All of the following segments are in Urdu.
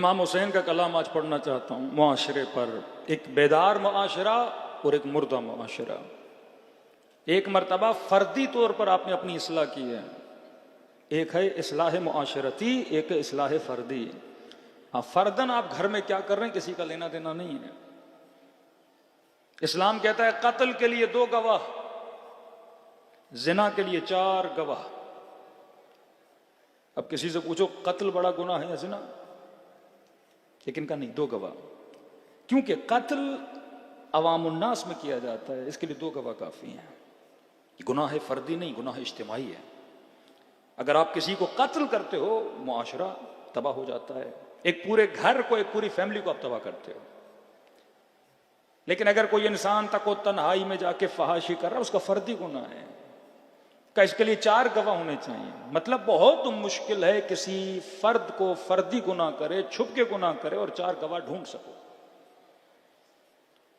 امام حسین کا کلام آج پڑھنا چاہتا ہوں معاشرے پر، ایک بیدار معاشرہ اور ایک مردہ معاشرہ۔ ایک مرتبہ فردی طور پر آپ نے اپنی اصلاح کی ہے، ایک ہے اصلاح معاشرتی، ایک ہے اصلاح فردی۔ ہاں، فردن آپ گھر میں کیا کر رہے ہیں کسی کا لینا دینا نہیں ہے۔ اسلام کہتا ہے قتل کے لیے 2 گواہ، زنا کے لیے 4 گواہ۔ اب کسی سے پوچھو قتل بڑا گناہ ہے یا زنا، لیکن کا نہیں، 2 گواہ، کیونکہ قتل عوام الناس میں کیا جاتا ہے، اس کے لیے 2 گواہ کافی ہیں۔ گناہ فردی نہیں، گناہ اجتماعی ہے۔ اگر آپ کسی کو قتل کرتے ہو معاشرہ تباہ ہو جاتا ہے، ایک پورے گھر کو، ایک پوری فیملی کو آپ تباہ کرتے ہو۔ لیکن اگر کوئی انسان تک و تنہائی میں جا کے فحاشی کر رہا ہے، اس کا فردی گناہ ہے، کہ اس کے لیے 4 گواہ ہونے چاہیے۔ مطلب بہت مشکل ہے کسی فرد کو فردی گناہ کرے، چھپ کے گناہ کرے اور 4 گواہ ڈھونڈ سکو۔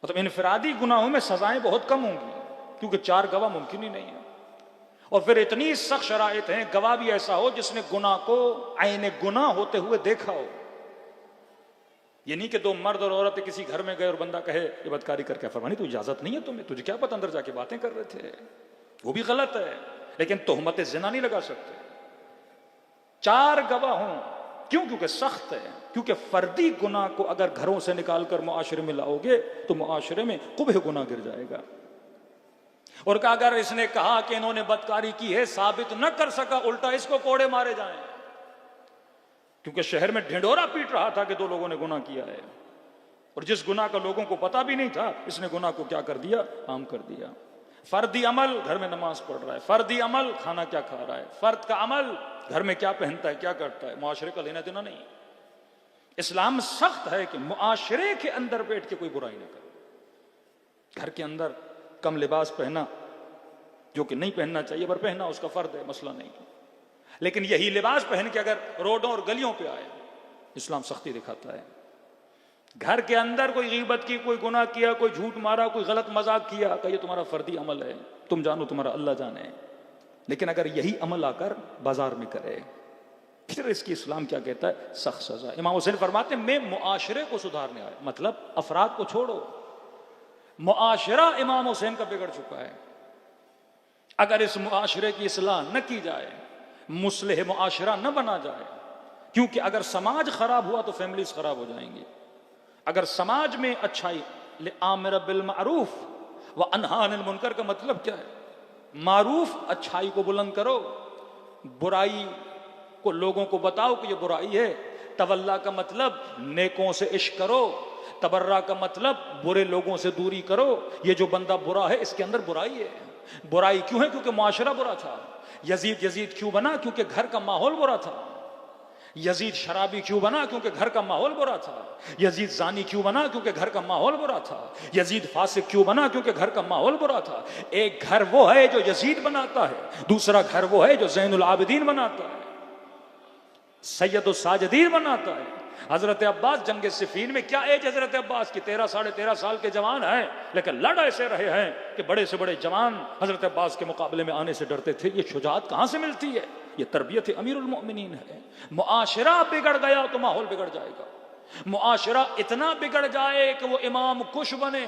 مطلب انفرادی گناہوں میں سزائیں بہت کم ہوں گی، کیونکہ 4 گواہ ممکن ہی نہیں ہے۔ اور پھر اتنی سخت شرائط ہیں، گواہ بھی ایسا ہو جس نے گناہ کو عین گناہ ہوتے ہوئے دیکھا ہو۔ یہ نہیں کہ 2 مرد اور عورت کسی گھر میں گئے اور بندہ کہے یہ بدکاری کر کے، فرمانی تو اجازت نہیں ہے تمہیں، تجھے کیا پتہ اندر جا کے باتیں کر رہے تھے، وہ بھی غلط ہے، لیکن تہمت زنا نہیں لگا سکتے۔ 4 گواہ ہوں، کیوں؟ کیونکہ سخت ہے، کیونکہ فردی گناہ کو اگر گھروں سے نکال کر معاشرے میں لاؤ گے تو معاشرے میں قبح گناہ گر جائے گا۔ اور کہ اگر اس نے کہا کہ انہوں نے بدکاری کی ہے، ثابت نہ کر سکا، الٹا اس کو کوڑے مارے جائیں، کیونکہ شہر میں ڈھنڈورا پیٹ رہا تھا کہ 2 لوگوں نے گناہ کیا ہے، اور جس گناہ کا لوگوں کو پتہ بھی نہیں تھا، اس نے گناہ کو کیا کر دیا، عام کر دیا۔ فردی عمل گھر میں نماز پڑھ رہا ہے، فردی عمل کھانا کیا کھا رہا ہے، فرد کا عمل گھر میں کیا پہنتا ہے، کیا کرتا ہے، معاشرے کا لینا دینا نہیں۔ اسلام سخت ہے کہ معاشرے کے اندر بیٹھ کے کوئی برائی نہ کرے۔ گھر کے اندر کم لباس پہنا جو کہ نہیں پہننا چاہیے، پر پہنا اس کا فرد ہے، مسئلہ نہیں، لیکن یہی لباس پہن کے اگر روڈوں اور گلیوں پہ آئے، اسلام سختی دکھاتا ہے۔ گھر کے اندر کوئی غیبت کی، کوئی گناہ کیا، کوئی جھوٹ مارا، کوئی غلط مذاق کیا، کہ یہ تمہارا فردی عمل ہے، تم جانو، تمہارا اللہ جانے۔ لیکن اگر یہی عمل آ کر بازار میں کرے، پھر اس کی اسلام کیا کہتا ہے، سخت سزا۔ امام حسین فرماتے ہیں میں معاشرے کو سدھارنے آیا، مطلب افراد کو چھوڑو، معاشرہ امام حسین کا بگڑ چکا ہے۔ اگر اس معاشرے کی اصلاح نہ کی جائے، مصلح معاشرہ نہ بنا جائے، کیونکہ اگر سماج خراب ہوا تو فیملیز خراب ہو جائیں گی۔ اگر سماج میں اچھائی، لِآمِرَ بِالْمَعْرُوفِ وَأَنْهَى عَنِ الْمُنْکَر کا مطلب کیا ہے؟ معروف اچھائی کو بلند کرو، برائی کو لوگوں کو بتاؤ کہ یہ برائی ہے۔ تولا کا مطلب نیکوں سے عشق کرو، تبرہ کا مطلب برے لوگوں سے دوری کرو۔ یہ جو بندہ برا ہے اس کے اندر برائی ہے۔ برائی کیوں ہے؟ کیونکہ معاشرہ برا تھا۔ یزید کیوں بنا؟ کیونکہ گھر کا ماحول برا تھا۔ یزید شرابی کیوں بنا؟ کیونکہ گھر کا ماحول برا تھا۔ یزید زانی کیوں بنا؟ کیونکہ گھر کا ماحول برا تھا۔ یزید فاسق کیوں بنا؟ کیونکہ گھر کا ماحول برا تھا۔ ایک گھر وہ ہے جو یزید بناتا ہے، دوسرا گھر وہ ہے جو زین العابدین بناتا ہے، سید الساجدین بناتا ہے۔ حضرت عباس جنگ صفین میں کیا ایج حضرت عباس کی، 13 ساڑھے 13 سال کے جوان ہیں، لیکن لڑ ایسے رہے ہیں کہ بڑے سے بڑے جوان حضرت عباس کے مقابلے میں آنے سے ڈرتے تھے۔ یہ شجاعت کہاں سے ملتی ہے؟ یہ تربیت امیر المؤمنین ہے۔ معاشرہ بگڑ گیا تو ماحول بگڑ جائے گا۔ معاشرہ اتنا بگڑ جائے کہ وہ امام کش بنے،